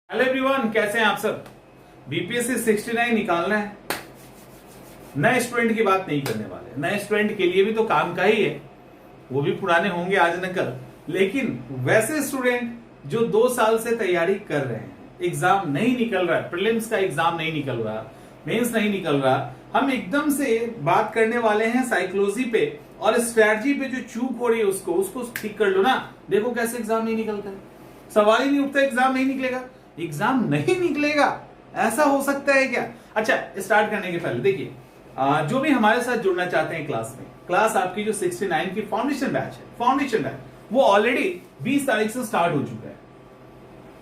Hello everyone, कैसे हैं आप सब। बीपीएससी 69 निकालना है। नए स्टूडेंट की बात नहीं करने वाले। नए स्टूडेंट के लिए भी तो काम का ही है, वो भी पुराने होंगे आज न कल। लेकिन वैसे स्टूडेंट जो 2 साल से तैयारी कर रहे हैं, एग्जाम नहीं निकल रहा है, प्रीलिम्स का एग्जाम नहीं निकल रहा, मेंस नहीं निकल रहा, हम एकदम से बात करने वाले हैं साइकोलॉजी पे और स्ट्रैटेजी पे। जो चूक हो रही है उसको ठीक कर लो ना। देखो कैसे एग्जाम नहीं निकलता है। सवाल ही नहीं उठता, एग्जाम नहीं निकलेगा। एग्जाम नहीं निकलेगा, ऐसा हो सकता है क्या? अच्छा, स्टार्ट करने के पहले देखिए, जो भी हमारे साथ जुड़ना चाहते हैं क्लास में, क्लास आपकी जो 69 की फाउंडेशन बैच है, फाउंडेशन बैच वो ऑलरेडी 20 तारीख से स्टार्ट हो चुका है।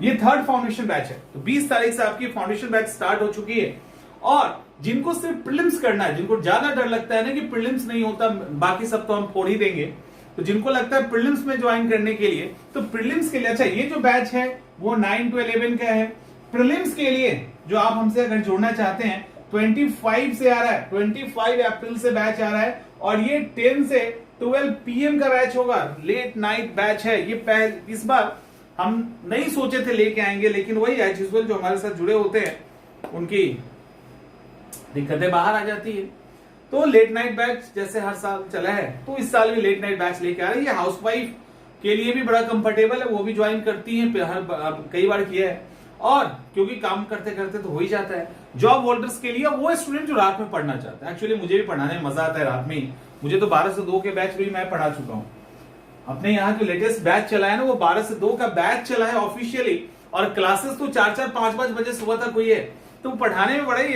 ये थर्ड फाउंडेशन बैच है, तो 20 तारीख से आपकी फाउंडेशन बैच स्टार्ट हो चुकी है। और जिनको सिर्फ प्रीलिम्स करना है, जिनको ज्यादा डर लगता है ना कि प्रीलिम्स नहीं होता, बाकी सब तो हम फोड़ ही देंगे, तो जिनको लगता है प्रीलिम्स में ज्वाइन करने के लिए, तो प्रीलिम्स के लिए अच्छा ये जो बैच है वो 9 to 11 का है। प्रीलिम्स के लिए जो आप हमसे अगर जुड़ना चाहते हैं, 25 से आ रहा है, 25 अप्रैल से बैच आ रहा है और ये 10 से 12 PM का बैच होगा, लेट नाइट बैच है। ये इस बार हम नहीं सोचे थे लेके आएंगे, लेकिन वही एज यूजुअल जो हमारे साथ जुड़े होते हैं उनकी दिक्कतें बाहर आ जाती है। तो लेट नाइट बैच जैसे हर साल चला है, तो इस साल भी लेट नाइट बैच लेके आ रही है। हाउसवाइफ के लिए भी बड़ा कंफर्टेबल है, वो भी ज्वाइन करती हैं, कई बार किया है, और क्योंकि काम करते करते तो हो ही जाता है। जॉब होल्डर्स के लिए, वो स्टूडेंट जो रात में पढ़ना चाहता है, एक्चुअली मुझे भी पढ़ाने में मजा आता है रात में। मुझे तो 12 से 2 के बैच भी मैं पढ़ा चुका हूँ। अपने यहाँ जो लेटेस्ट बैच चला है ना, वो 12 से 2 का बैच चला है ऑफिशियली, और क्लासेस तो 4-4, 5-5 बजे सुबह तक हुई है। तो पढ़ाने में बड़ा ही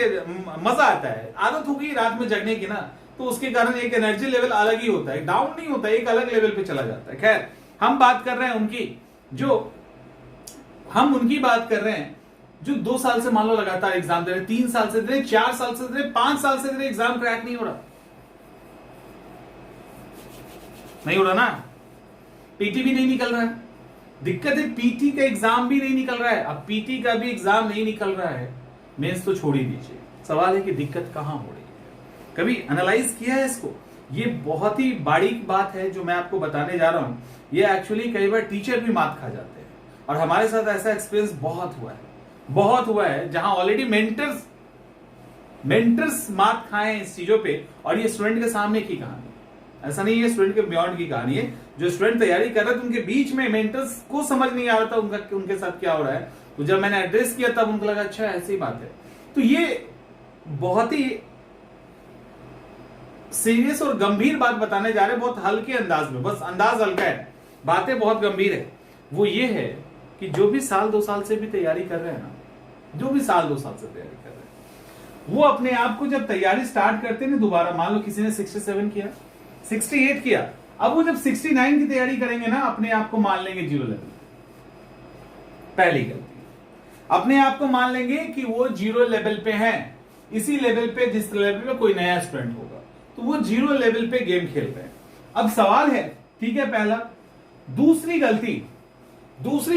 मजा आता है। आदत हो गई रात में जगने की ना, तो उसके कारण एक एनर्जी लेवल अलग ही होता है, डाउन नहीं होता, एक अलग लेवल पे चला जाता है। खैर, हम बात कर रहे हैं उनकी बात कर रहे हैं जो 2 साल से मान लो लगातार एग्जाम दे रहे, 3 साल से दे रहे, 4 साल से दे रहे, 5 साल से दे रहे, एग्जाम क्रैक नहीं हो रहा ना। पीटी भी नहीं निकल रहा है। दिक्कत है, पीटी का एग्जाम भी नहीं निकल रहा है। अब पीटी का भी एग्जाम नहीं निकल रहा है, मेंस तो छोड़ ही दीजिए। सवाल है कि दिक्कत कहां हो रही है। कभी एनालाइज किया है इसको? ये बहुत ही बारीक बात है जो मैं आपको बताने जा रहा हूं। ये एक्चुअली कई बार टीचर भी मात खा जाते हैं, और हमारे साथ ऐसा एक्सपीरियंस बहुत हुआ है जहां ऑलरेडी मेंटर्स मात खाए हैं इस चीजों पे। और ये स्टूडेंट के सामने की कहानी, ऐसा नहीं है स्टूडेंट के बियॉन्ड की कहानी है। जो स्टूडेंट तैयारी कर रहे थे उनके बीच में मेंटर्स को समझ नहीं आ रहा था उनके साथ क्या हो रहा है, तो जब मैंने एड्रेस किया तब उनको लगा अच्छा ऐसी बात है। तो ये बहुत ही सीरियस और गंभीर बात बताने जा रहे हैं, बहुत हल्के अंदाज में, बस अंदाज हल्का है, बातें बहुत गंभीर है। वो ये है कि जो भी साल 2 साल से भी तैयारी कर रहे हैं ना, जो भी साल 2 साल से तैयारी कर रहे हैं, वो अपने आप को जब तैयारी स्टार्ट करते हैं ना, दोबारा मान लो किसी ने 67 किया, 68 किया, अब वो जब 69 की तैयारी करेंगे ना, अपने आप को मान लेंगे 0 लेवल। पहली गलती, अपने आप को मान लेंगे कि वो 0 लेवल पे हैं। इसी लेवल पे, जिस लेवल पे कोई नया स्टूडेंट होगा, तो वो 0 लेवल पे गेम खेल रहे हैं। अब सवाल है, ठीक है, पहला। दूसरी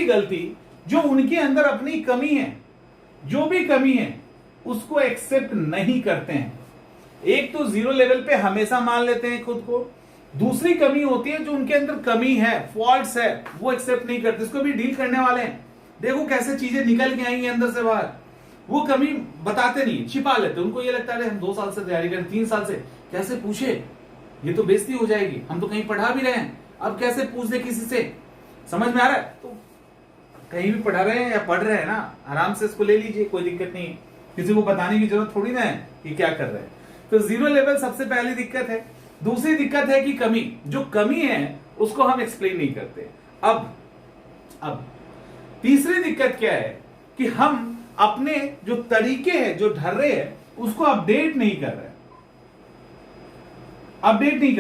गलती जो उनके अंदर अपनी कमी है, जो भी कमी है उसको एक्सेप्ट नहीं करते हैं। एक तो 0 लेवल पे हमेशा मान लेते हैं खुद को, दूसरी कमी होती है जो उनके अंदर कमी है, फॉल्ट्स है, वो एक्सेप्ट नहीं करते। इसको भी डील करने वाले हैं। देखो कैसे चीजें निकल के आएंगी अंदर से बाहर। वो कमी बताते नहीं, छिपा लेते। उनको ये लगता है हम 2 साल से तैयारी करें, 3 साल से, कैसे पूछे, ये तो बेइज्जती हो जाएगी, हम तो कहीं पढ़ा भी रहे हैं, अब कैसे पूछ दे किसी से। समझ में आ रहा है? तो कहीं भी पढ़ा रहे हैं या पढ़ रहे हैं ना, आराम से इसको ले लीजिए, कोई दिक्कत नहीं है। किसी को बताने की जरूरत थोड़ी ना है कि क्या कर रहे हैं। तो 0 लेवल सबसे पहली दिक्कत है। दूसरी दिक्कत है कि कमी, जो कमी है उसको हम एक्सप्लेन नहीं करते। अब तीसरी दिक्कत क्या है कि हम अपने जो तरीके हैं, जो ढर्रे हैं, उसको अपडेट नहीं कर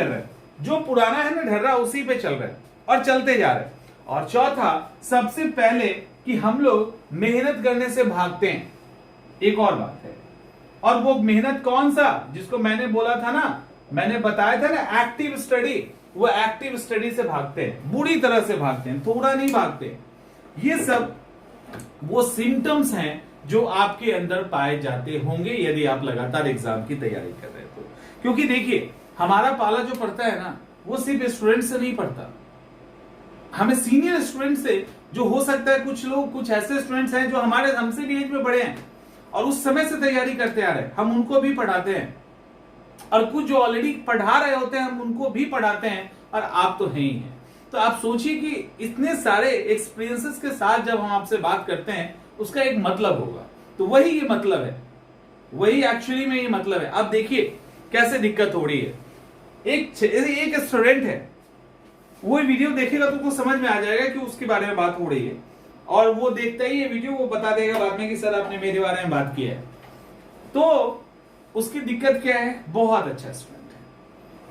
रहे। जो पुराना है ना ढर्रा, उसी पे चल रहे हैं और चलते जा रहे हैं। और चौथा, सबसे पहले कि हम लोग मेहनत करने से भागते हैं। एक और बात है, और वो मेहनत कौन सा, जिसको मैंने बोला था ना, मैंने बताया था ना, एक्टिव स्टडी। वो एक्टिव स्टडी से भागते हैं, बुरी तरह से भागते हैं, थोड़ा नहीं भागते। ये सब वो सिम्टम्स हैं जो आपके अंदर पाए जाते होंगे यदि आप लगातार एग्जाम की तैयारी कर रहे हो। क्योंकि देखिए, हमारा पाला जो पड़ता है ना, वो सिर्फ स्टूडेंट से नहीं पड़ता, हमें सीनियर स्टूडेंट से जो हो सकता है, कुछ लोग कुछ ऐसे स्टूडेंट्स हैं जो हमारे हमसे भी एज में बड़े हैं और उस समय से तैयारी करते आ रहे हैं, हम उनको भी पढ़ाते हैं, और कुछ जो ऑलरेडी पढ़ा रहे होते हैं हम उनको भी पढ़ाते हैं, और आप तो हैं ही हैं। तो आप सोचिए कि इतने सारे एक्सपीरियंसेस के साथ जब हम आपसे बात करते हैं उसका एक मतलब होगा, तो वही ये मतलब है, वही एक्चुअली में ये मतलब है। अब देखिए कैसे दिक्कत हो रही है। एक स्टूडेंट है, वो वीडियो देखेगा तो उसको समझ में आ जाएगा कि उसके बारे में बात हो रही है, और वो देखता ही ये वीडियो वो बता देगा बाद में कि सर आपने मेरे बारे में बात की है। तो उसकी दिक्कत क्या है? बहुत अच्छा स्टूडेंट है,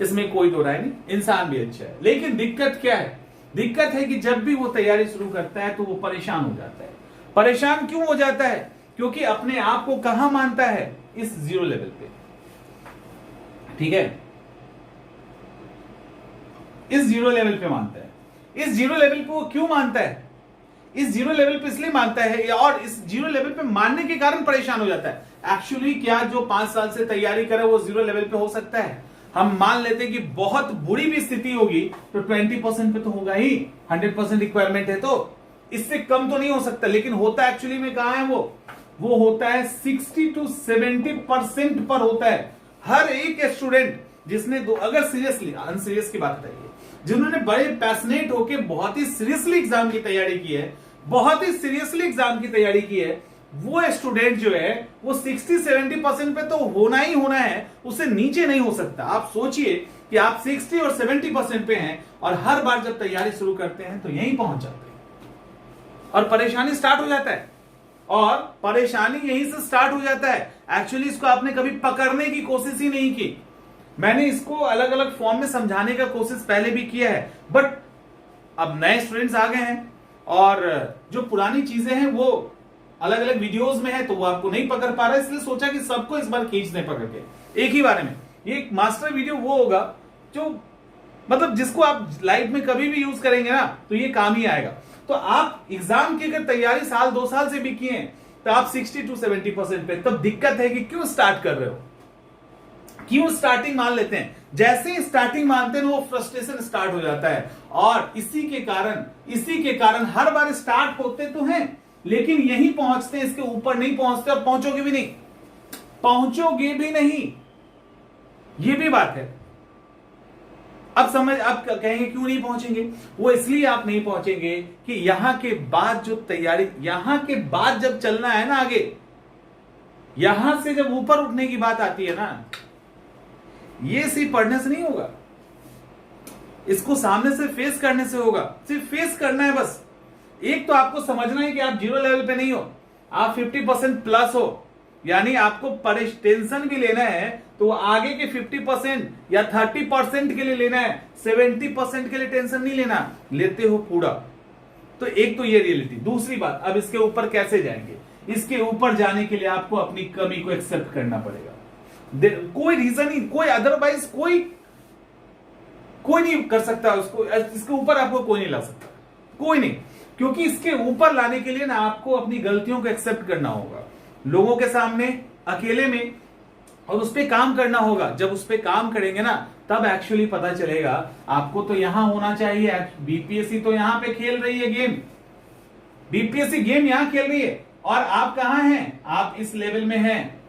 इसमें कोई दो राय नहीं, इंसान भी अच्छा है, लेकिन दिक्कत क्या है? दिक्कत है कि जब भी वो तैयारी शुरू करता है तो वो परेशान हो जाता है। परेशान क्यों हो जाता है? क्योंकि अपने आप को कहां मानता है? इस जीरो लेवल पे, ठीक है, इस जीरो लेवल पे मानता है। इस जीरो लेवल पे वो क्यों मानता है? इस जीरो लेवल पे इसलिए मानता है, और इस जीरो लेवल पे मानने के कारण परेशान हो जाता है। एक्चुअली क्या जो 5 साल से तैयारी करे वो जीरो लेवल पे हो सकता है? हम मान लेते हैं कि बहुत बुरी भी स्थिति होगी तो 20% पे तो होगा ही, 100% रिक्वायरमेंट है तो इससे कम तो नहीं हो सकता। लेकिन होता एक्चुअली में कहां है वो होता है 60 to 70% पर होता है। हर एक स्टूडेंट जिसने अगर सीरियसली, अनसीरियस की बात बताइए, जिन्होंने बड़े पैशनेट होके बहुत ही सीरियसली एग्जाम की तैयारी की है, बहुत ही सीरियसली एग्जाम की तैयारी की है, वो स्टूडेंट जो है वो 60-70% पे तो होना ही होना है, उससे नीचे नहीं हो सकता। आप सोचिए कि आप 60 और 70% पे हैं और हर बार जब तैयारी शुरू करते हैं तो यहीं पहुंच जाते हैं और परेशानी स्टार्ट हो जाता है, और परेशानी यहीं से स्टार्ट हो जाता है। एक्चुअली इसको आपने कभी पकड़ने की कोशिश ही नहीं की। मैंने इसको अलग अलग फॉर्म में समझाने का कोशिश पहले भी किया है, बट अब नए स्टूडेंट्स आ गए हैं और जो पुरानी चीजें हैं वो अलग अलग वीडियोस में है, तो वो आपको नहीं पकड़ पा रहा है, इसलिए सोचा कि सबको इस बार खींच दें पकड़ के एक ही बारे में। ये एक मास्टर वीडियो वो होगा जो मतलब जिसको आप लाइफ में कभी भी यूज करेंगे ना तो ये काम ही आएगा। तो आप एग्जाम की अगर तैयारी 1-2 साल से भी किए हैं तो आप 60 to 70% पे, तब दिक्कत है कि क्यों स्टार्ट कर रहे हो, क्यों स्टार्टिंग मान लेते हैं। जैसे ही स्टार्टिंग मानते हैं वो फ्रस्ट्रेशन स्टार्ट हो जाता है, और इसी के कारण हर बार स्टार्ट होते तो हैं लेकिन यहीं पहुंचते हैं, इसके ऊपर नहीं पहुंचते, और पहुंचोगे भी नहीं, ये भी बात है। अब कहेंगे क्यों नहीं पहुंचेंगे? वो इसलिए आप नहीं पहुंचेंगे कि यहां के बाद जो तैयारी, यहां के बाद जब चलना है ना आगे, यहां से जब ऊपर उठने की बात आती है ना, ये सिर्फ पढ़ने से नहीं होगा, इसको सामने से फेस करने से होगा। सिर्फ फेस करना है बस। एक तो आपको समझना है कि आप जीरो लेवल पे नहीं हो, आप 50% प्लस हो, यानी आपको टेंशन भी लेना है तो आगे के 50% या 30% के लिए लेना है, 70% के लिए टेंशन नहीं लेना, लेते हो पूरा। तो एक तो ये रियलिटी। दूसरी बात, अब इसके ऊपर कैसे जाएंगे? इसके ऊपर जाने के लिए आपको अपनी कमी को एक्सेप्ट करना पड़ेगा। कोई रीजन ही, कोई अदरवाइज कोई नहीं कर सकता उसको, इसके ऊपर आपको कोई नहीं ला सकता, कोई नहीं। क्योंकि इसके ऊपर लाने के लिए ना आपको अपनी गलतियों को एक्सेप्ट करना होगा, लोगों के सामने, अकेले में, और उस पर काम करना होगा। जब उस पर काम करेंगे ना तब एक्चुअली पता चलेगा आपको तो यहां होना चाहिए। बीपीएससी तो यहां पे खेल रही है गेम, बीपीएससी गेम यहां खेल रही है, और आप कहां हैं? आप इस लेवल में हैं,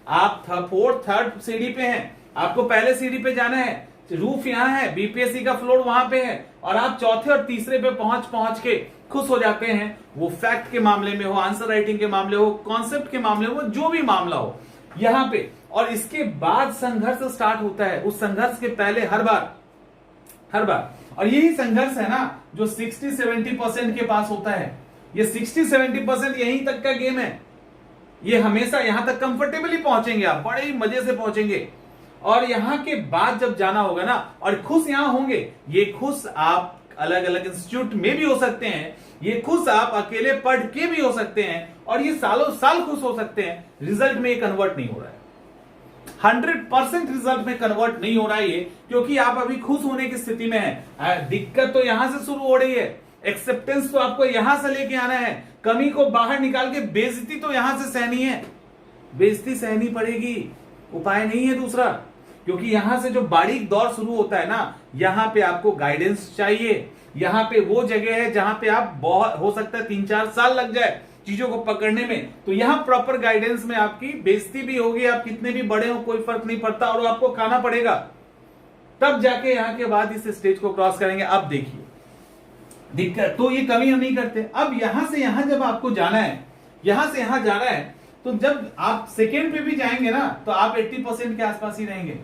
आप 4th-3rd सीढ़ी पे हैं, आपको पहले सीढ़ी पे जाना है, रूफ यहां है, बीपीएससी का फ्लोर वहां पे है, और आप चौथे और तीसरे पे पहुंच के खुश हो जाते हैं। वो फैक्ट के मामले में हो, आंसर राइटिंग के मामले हो, कॉन्सेप्ट के मामले हो, जो भी मामला हो यहां पे। और इसके बाद संघर्ष स्टार्ट होता है, उस संघर्ष के पहले हर बार, और यही संघर्ष है ना जो 60-70% के पास होता है। ये 60-70% यहीं तक का गेम है, ये हमेशा यहां तक कंफर्टेबली पहुंचेंगे, आप बड़े ही मजे से पहुंचेंगे। और यहां के बाद जब जाना होगा ना, और खुश यहां होंगे, ये खुश आप अलग अलग इंस्टीट्यूट में भी हो सकते हैं, ये खुश आप अकेले पढ़ के भी हो सकते हैं, और ये सालों साल खुश हो सकते हैं। रिजल्ट में ये कन्वर्ट नहीं हो रहा है, 100% रिजल्ट में कन्वर्ट नहीं हो रहा है ये, क्योंकि आप अभी खुश होने की स्थिति में है। दिक्कत तो यहां से शुरू हो रही है, एक्सेप्टेंस तो आपको यहां से लेके आना है, कमी को बाहर निकाल के बेइज्जती तो यहां से सहनी है, बेइज्जती सहनी पड़ेगी, उपाय नहीं है दूसरा। क्योंकि यहां से जो बारीक दौर शुरू होता है ना, यहां पे आपको गाइडेंस चाहिए। यहां पे वो जगह है जहां पे आप बहुत हो सकता है 3-4 साल लग जाए चीजों को पकड़ने में, तो यहां प्रॉपर गाइडेंस में आपकी बेइज्जती भी होगी, आप कितने भी बड़े हो कोई फर्क नहीं पड़ता, और आपको खाना पड़ेगा, तब जाके यहां के बाद इस स्टेज को क्रॉस करेंगे। अब देखिए दिक्कत, तो ये कमी हम नहीं करते। अब यहां से यहां जब आपको जाना है, यहां से यहां जाना है, तो जब आप सेकेंड पे भी जाएंगे ना, तो आप 80% के आसपास ही रहेंगे।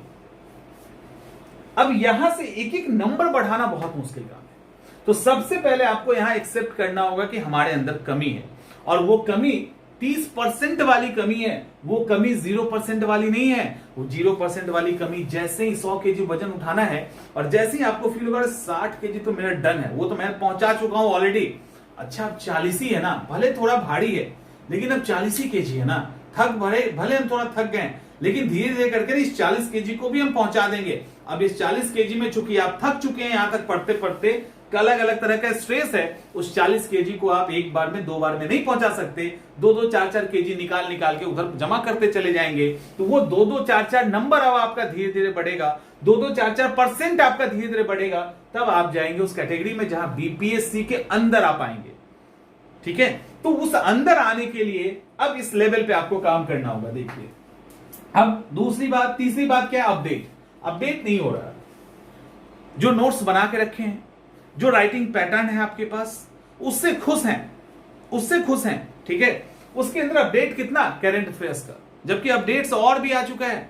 अब यहां से एक एक नंबर बढ़ाना बहुत मुश्किल काम है। तो सबसे पहले आपको यहां एक्सेप्ट करना होगा कि हमारे अंदर कमी है, और वो कमी 30% वाली कमी है, वो कमी 0% वाली नहीं है। वो 0% वाली कमी, जैसे ही 100 केजी वजन उठाना है और जैसे ही आपको फील होगा 60 केजी तो मेरा डन है, वो तो मैं पहुंचा चुका हूं ऑलरेडी। अच्छा अब 40 ही है ना, भले थोड़ा भारी है लेकिन अब 40 ही केजी है ना, भले हम थोड़ा थक गए, लेकिन धीरे धीरे करके इस 40 केजी को भी हम पहुंचा देंगे। अब इस 40 केजी में चूंकि आप थक चुके हैं यहां तक पढ़ते पढ़ते, अलग अलग तरह का स्ट्रेस है, उस 40 केजी को आप एक बार में 2 बार में नहीं पहुंचा सकते, 2-2 4-4 केजी निकाल के उधर जमा करते चले जाएंगे। तो वो 2-2 4-4 नंबर अब आपका धीरे धीरे बढ़ेगा, 2-2 4-4% आपका धीरे धीरे बढ़ेगा, तब आप जाएंगे उस कैटेगरी में जहां बीपीएससी के अंदर आप आएंगे। ठीक है, तो उस अंदर आने के लिए अब इस लेवल पे आपको काम करना होगा। देखिए अब तीसरी बात क्या है, अपडेट नहीं हो रहा। जो नोट्स बना के रखे हैं, जो राइटिंग पैटर्न है आपके पास, उससे खुश हैं, ठीक है। उसके अंदर अपडेट कितना, करंट अफेयर्स का, जबकि अपडेट्स और भी आ चुका है।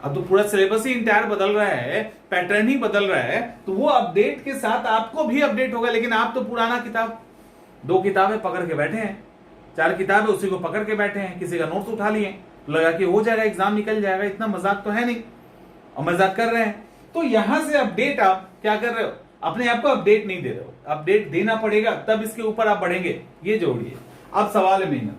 अब तो पूरा सिलेबस ही इंटायर बदल रहा है, पैटर्न ही बदल रहा है, तो वो अपडेट के साथ आपको भी अपडेट होगा। लेकिन आप तो पुराना किताब, 2 किताबें पकड़ के बैठे हैं, 4 किताबें उसी को पकड़ के बैठे हैं, किसी का नोट्स उठा लिए, लगा कि हो जाएगा, एग्जाम निकल जाएगा। इतना मजाक तो है नहीं, और मजाक कर रहे हैं। तो यहां से अपडेट आप क्या कर रहे हो, अपने आप को अपडेट नहीं दे रहे हो, अपडेट देना पड़ेगा, तब इसके ऊपर आप बढ़ेंगे। ये जोड़िए। अब सवाल है मेहनत,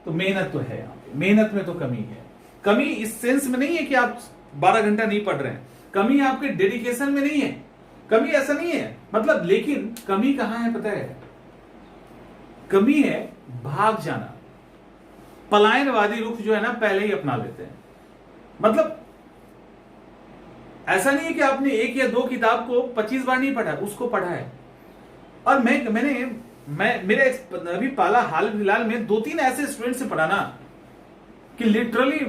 तो मेहनत तो है, यहाँ पे मेहनत में तो कमी है। कमी इस सेंस में नहीं है कि आप 12 घंटा नहीं पढ़ रहे हैं, कमी आपके डेडिकेशन में नहीं है, कमी ऐसा नहीं है मतलब। लेकिन कमी कहां है पता है, कमी है भाग जाना, पलायनवादी रुख जो है ना पहले ही अपना लेते हैं। मतलब ऐसा नहीं है कि आपने 1 या 2 किताब को 25 बार नहीं पढ़ा, उसको पढ़ा है। और मेरे अभी हाल फिलहाल में 2-3 ऐसे स्टूडेंट से पढ़ा ना कि लिटरली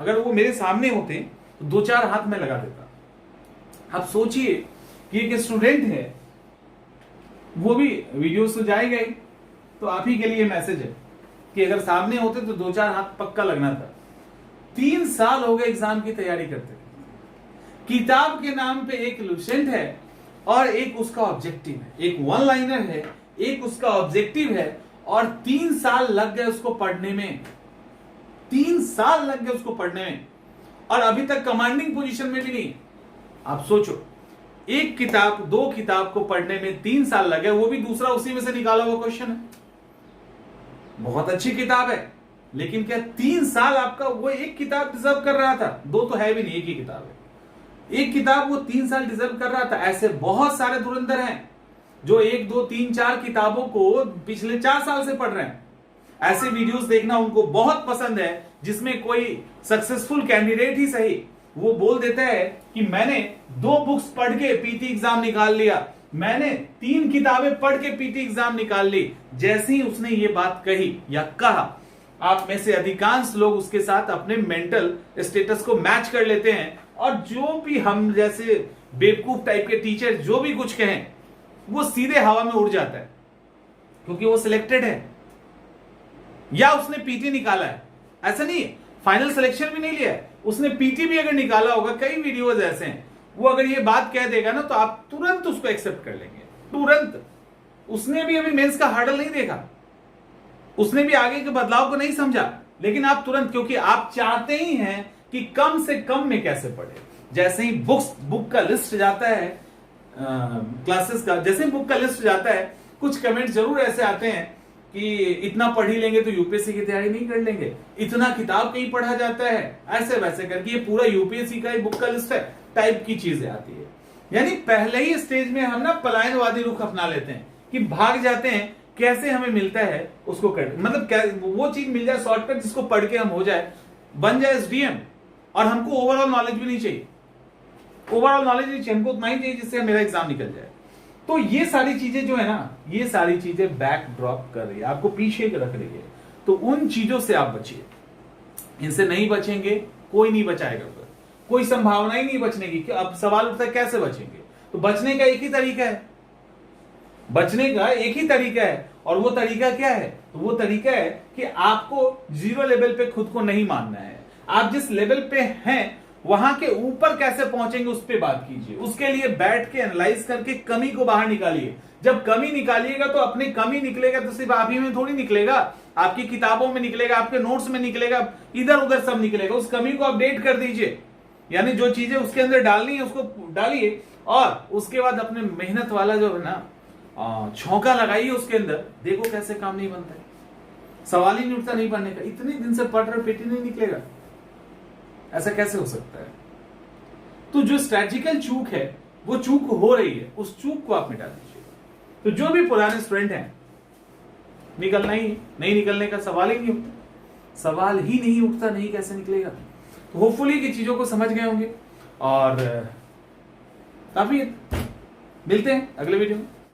अगर वो मेरे सामने होते तो 2-4 हाथ में लगा देता। आप सोचिए कि एक स्टूडेंट है, वो भी वीडियोस तो जाएगा ही, तो आप ही के लिए मैसेज है कि अगर सामने होते तो 2-4 हाथ पक्का लगना था। 3 साल हो गए एग्जाम की तैयारी करते, किताब के नाम पे एक लुसेंट है और एक उसका ऑब्जेक्टिव है, एक 1 लाइनर है, एक उसका ऑब्जेक्टिव है, और 3 साल लग गए उसको पढ़ने में, 3 साल लग गए उसको पढ़ने में, और अभी तक कमांडिंग पोजीशन में भी नहीं। आप सोचो, एक किताब 2 किताब को पढ़ने में 3 साल लगे, वो भी दूसरा उसी में से निकाला हुआ क्वेश्चन है। बहुत अच्छी किताब है, लेकिन क्या 3 साल आपका वो एक किताब डिजर्व कर रहा था? 2 तो है भी नहीं, एक ही किताब है। एक किताब वो 3 साल डिजर्व कर रहा था। ऐसे बहुत सारे धुरंधर हैं जो 1, 2, 3, 4 किताबों को पिछले 4 साल से पढ़ रहे हैं। ऐसे वीडियोस देखना उनको बहुत पसंद है, जिसमें कोई सक्सेसफुल कैंडिडेट ही सही वो बोल देता है कि मैंने 2 बुक्स पढ़ के पीटी एग्जाम निकाल लिया, मैंने 3 किताबें पढ़ के पीटी एग्जाम निकाल ली। जैसे ही उसने ये बात कही या कहा, आप में से अधिकांश लोग उसके साथ अपने मेंटल स्टेटस को मैच कर लेते हैं, और जो भी हम जैसे बेवकूफ टाइप के टीचर जो भी कुछ कहें, वो सीधे हवा में उड़ जाता है, क्योंकि वो सिलेक्टेड है या उसने पीटी निकाला है। ऐसा नहीं है, फाइनल सिलेक्शन भी नहीं लिया है, उसने पीटी भी अगर निकाला होगा, कई वीडियोज ऐसे हैं, वो अगर ये बात कह देगा ना तो आप तुरंत उसको एक्सेप्ट कर लेंगे, तुरंत। उसने भी अभी मेंस का हार्डल नहीं देखा, उसने भी आगे के बदलाव को नहीं समझा, लेकिन आप तुरंत, क्योंकि आप चाहते ही हैं कि कम से कम में कैसे पढ़े। जैसे ही बुक का लिस्ट जाता है, क्लासेस का जैसे ही बुक का लिस्ट जाता है, कुछ कमेंट जरूर ऐसे आते हैं कि इतना पढ़ ही लेंगे तो यूपीएससी की तैयारी नहीं कर लेंगे, इतना किताब कहीं पढ़ा जाता है, ऐसे वैसे करके ये पूरा यूपीएससी का ही बुक का लिस्ट है टाइप की चीजें आती है। यानी पहले ही स्टेज में हम ना पलायनवादी रुख अपना लेते हैं कि भाग जाते हैं, कैसे हमें मिलता है उसको कर, मतलब वो चीज मिल जाए शॉर्टकट जिसको पढ़ के हम हो जाए, बन जाए एसडीएम, और हमको ओवरऑल नॉलेज भी नहीं चाहिए, ओवरऑल नॉलेज नहीं चाहिए, हमको उतना ही चाहिए जिससे मेरा एग्जाम निकल जाए। तो ये सारी चीजें जो है ना, ये सारी चीजें बैक ड्रॉप कर रही है, आपको पीछे रख रही है। तो उन चीजों से आप बचिए, इनसे नहीं बचेंगे, कोई नहीं बचाएगा, कोई संभावना ही नहीं बचने की। अब सवाल उठता है कैसे बचेंगे? तो बचने का एक ही तरीका है, बचने का एक ही तरीका है, और वो तरीका क्या है? तो वो तरीका है कि आपको जीरो लेवल पे खुद को नहीं मानना है। आप जिस लेवल पे हैं वहां के ऊपर कैसे पहुंचेंगे उस पर बात कीजिए। उसके लिए बैठ के एनालाइज करके कमी को बाहर निकालिए। जब कमी निकालिएगा तो अपनी कमी निकलेगा तो सिर्फ आप ही में थोड़ी निकलेगा, आपकी किताबों में निकलेगा, आपके नोट्स में निकलेगा, इधर उधर सब निकलेगा। उस कमी को अपडेट कर दीजिए, यानी जो चीजें उसके अंदर डालनी है उसको डालिए, और उसके बाद अपने मेहनत वाला जो है ना छौंका लगाइए उसके अंदर। देखो कैसे काम नहीं बनता है, सवाल ही नहीं उठता नहीं पढ़ने का। इतने दिन से पढ़ रहे पेट ही नहीं निकलेगा, ऐसा कैसे हो सकता है? तो जो स्ट्रेटजिकल चूक है वो चूक हो रही है, उस चूक को आप मिटा दीजिए। तो जो भी पुराने स्टूडेंट हैं, निकलना ही नहीं, निकलने का सवाल ही नहीं, सवाल ही नहीं उठता, नहीं कैसे निकलेगा? तो होपफुली की चीजों को समझ गए होंगे, और काफी मिलते हैं अगले वीडियो में।